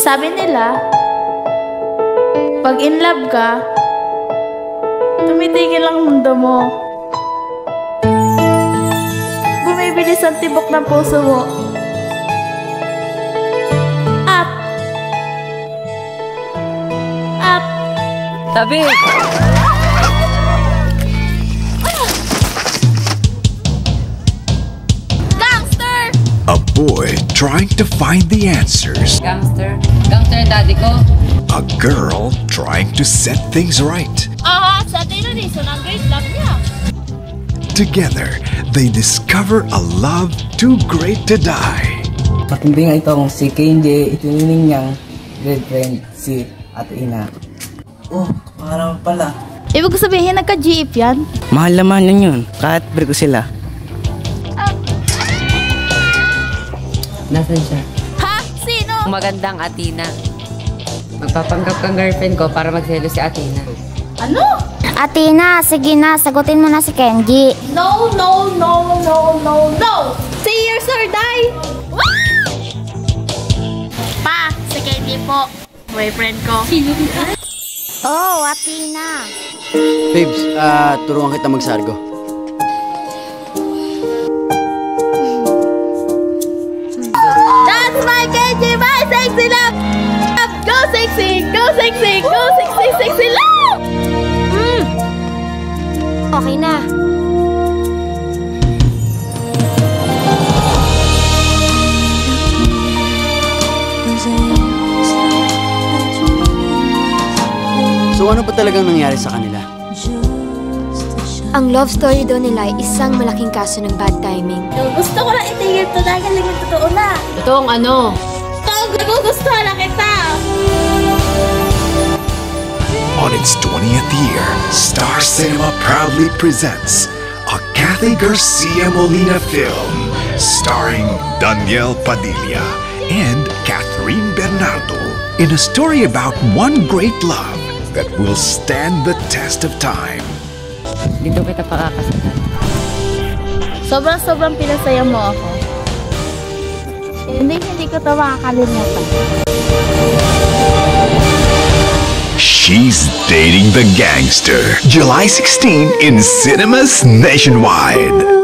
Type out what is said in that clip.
Sabi nila, pag in love ka, tumitigil ang mundo mo. Bumibilis ang tibok ng puso mo. Up! Up! Tabi! Gangster! A boy trying to find the answers. Gangster? Gangster yung daddy ko. A girl trying to set things right. Aha, sa atin na rin, so ng great love niya. Together, they discover a love too great to die. Matindi nga itong si Kenji, itinuning niyang girlfriend si Ate Ina. Oh, parang pala. Ibig ko sabihin, nagka-GF yan? Mahal naman yun. Kahit break ko sila. Nasaan siya? Ha? Sino? Magandang Athena. Magpapanggap kang girlfriend ko para magselo si Athena. Ano? Athena, sige na, sagutin mo na si Kenji. No, no, no, no, no, no! Say yes or die! Pa, si Kenji po. Boyfriend ko. Oh, Athena. Babes, turuan kita magsargo. That's my Kenji, my sexy love! Go sexy, go sexy, go sexy, sexy love! Okay na. So ano pa talagang nangyari sa kanila? Ang love story daw nila ay isang malaking kaso ng bad timing. Gusto ko lang itigil to dahil naging totoo na. Totoong ano? Gusto na kita! On its 20th year, Star Cinema proudly presents a Kathy Garcia Molina film starring Daniel Padilla and Catherine Bernardo in a story about one great love that will stand the test of time. Dito kita pakakasalan. Sobrang pinasaya mo ako. Hindi ko ito makakalimutan. She's Dating the Gangster. July 16 in cinemas nationwide.